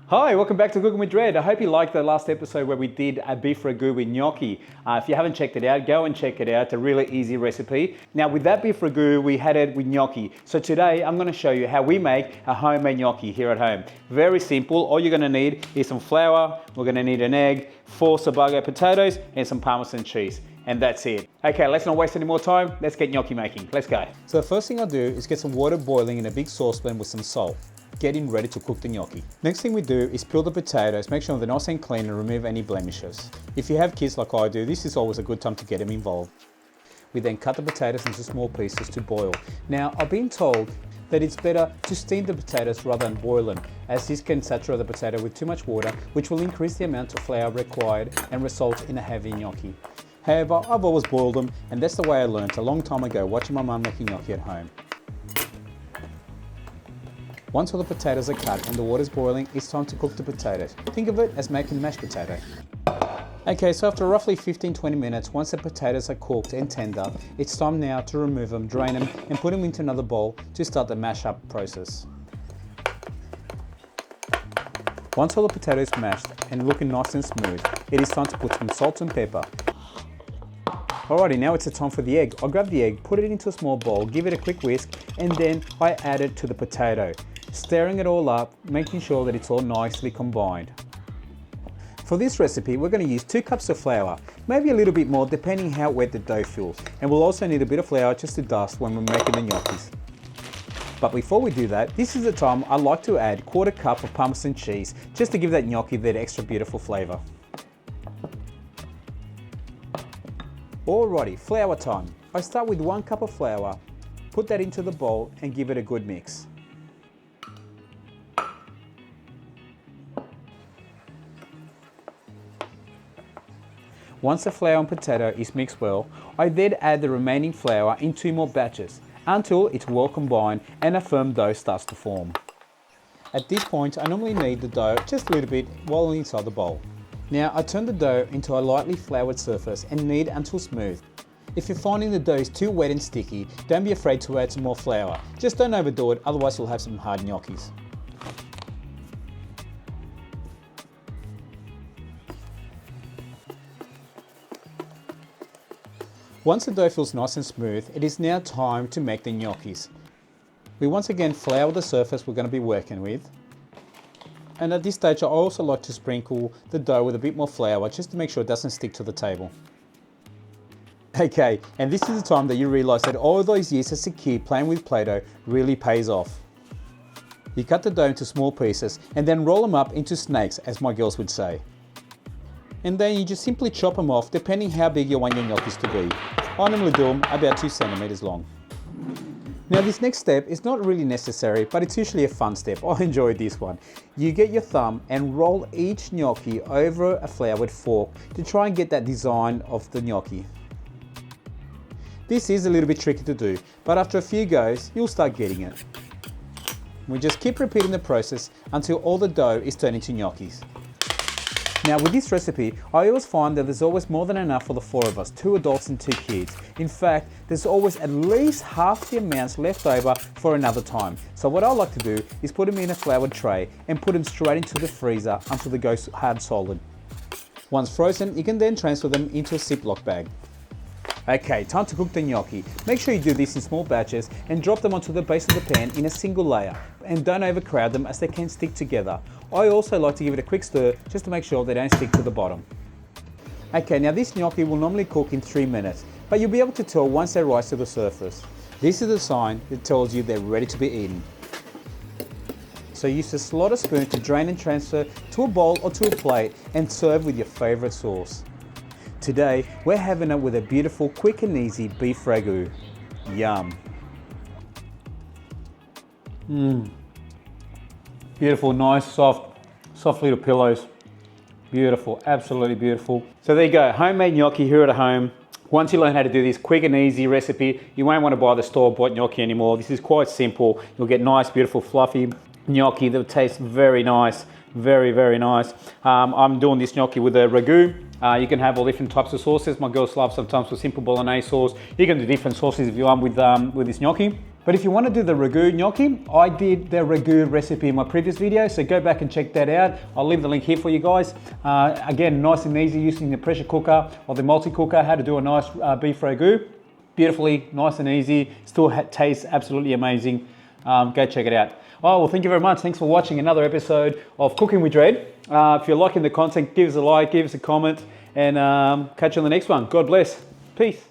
Hi, welcome back to Cooking with Dread. I hope you liked the last episode where we did a beef ragu with gnocchi. If you haven't checked it out, go and check it out. It's a really easy recipe. Now with that beef ragu, we had it with gnocchi. So today I'm going to show you how we make a homemade gnocchi here at home. Very simple. All you're going to need is some flour, we're going to need an egg, 4 Sebago potatoes and some parmesan cheese. And that's it. Okay, let's not waste any more time. Let's get gnocchi making. Let's go. So the first thing I'll do is get some water boiling in a big saucepan with some salt. Getting ready to cook the gnocchi. Next thing we do is peel the potatoes, make sure they're nice and clean and remove any blemishes. If you have kids like I do, this is always a good time to get them involved. We then cut the potatoes into small pieces to boil. Now, I've been told that it's better to steam the potatoes rather than boil them, as this can saturate the potato with too much water, which will increase the amount of flour required and result in a heavy gnocchi. However, I've always boiled them, and that's the way I learned a long time ago watching my mum making gnocchi at home. Once all the potatoes are cut and the water's boiling, it's time to cook the potatoes. Think of it as making mashed potato. Okay, so after roughly 15-20 minutes, once the potatoes are cooked and tender, it's time now to remove them, drain them and put them into another bowl to start the mash up process. Once all the potatoes are mashed and looking nice and smooth, it is time to put some salt and pepper. Alrighty, now it's the time for the egg. I'll grab the egg, put it into a small bowl, give it a quick whisk, and then I add it to the potato, stirring it all up, making sure that it's all nicely combined. For this recipe, we're going to use 2 cups of flour, maybe a little bit more depending how wet the dough feels. And we'll also need a bit of flour just to dust when we're making the gnocchis. But before we do that, this is the time I like to add 1/4 cup of parmesan cheese, just to give that gnocchi that extra beautiful flavour. Alrighty, flour time. I start with 1 cup of flour, put that into the bowl and give it a good mix. Once the flour and potato is mixed well, I then add the remaining flour in 2 more batches until it's well combined and a firm dough starts to form. At this point, I normally knead the dough just a little bit while inside the bowl. Now I turn the dough into a lightly floured surface and knead until smooth. If you're finding the dough is too wet and sticky, don't be afraid to add some more flour. Just don't overdo it, otherwise you'll have some hard gnocchis. Once the dough feels nice and smooth, it is now time to make the gnocchis. We once again flour the surface we're going to be working with. And at this stage I also like to sprinkle the dough with a bit more flour just to make sure it doesn't stick to the table. Okay, and this is the time that you realise that all those years as a kid playing with Play-Doh really pays off. You cut the dough into small pieces and then roll them up into snakes, as my girls would say. And then you just simply chop them off depending how big you want your gnocchis to be. I normally do them about 2 centimeters long. Now this next step is not really necessary, but it's usually a fun step. I enjoy this one. You get your thumb and roll each gnocchi over a floured fork to try and get that design of the gnocchi. This is a little bit tricky to do, but after a few goes, you'll start getting it. We just keep repeating the process until all the dough is turned into gnocchis. Now with this recipe, I always find that there's always more than enough for the 4 of us, 2 adults and 2 kids. In fact, there's always at least half the amounts left over for another time. So what I like to do is put them in a floured tray and put them straight into the freezer until they go hard solid. Once frozen, you can then transfer them into a Ziploc bag. Okay, time to cook the gnocchi. Make sure you do this in small batches and drop them onto the base of the pan in a single layer. And don't overcrowd them as they can stick together. I also like to give it a quick stir just to make sure they don't stick to the bottom. Okay, now this gnocchi will normally cook in 3 minutes, but you'll be able to tell once they rise to the surface. This is a sign that tells you they're ready to be eaten. So use a slaughter spoon to drain and transfer to a bowl or to a plate and serve with your favourite sauce. Today, we're having it with a beautiful, quick and easy beef ragu. Yum. Beautiful, nice, soft little pillows. Beautiful, absolutely beautiful. So there you go, homemade gnocchi here at home. Once you learn how to do this quick and easy recipe, you won't want to buy the store-bought gnocchi anymore. This is quite simple. You'll get nice, beautiful, fluffy gnocchi that tastes very nice, very, very nice. I'm doing this gnocchi with a ragu. You can have all different types of sauces. My girls love sometimes with simple bolognese sauce. You can do different sauces if you want with this gnocchi. But if you want to do the ragu gnocchi, I did the ragu recipe in my previous video, so go back and check that out. I'll leave the link here for you guys. Again, nice and easy using the pressure cooker or the multi-cooker, how to do a nice beef ragu. Beautifully, nice and easy, still tastes absolutely amazing. Go check it out. Oh, well, thank you very much. Thanks for watching another episode of Cooking with Dread. If you're liking the content, give us a like, give us a comment, and catch you on the next one. God bless. Peace.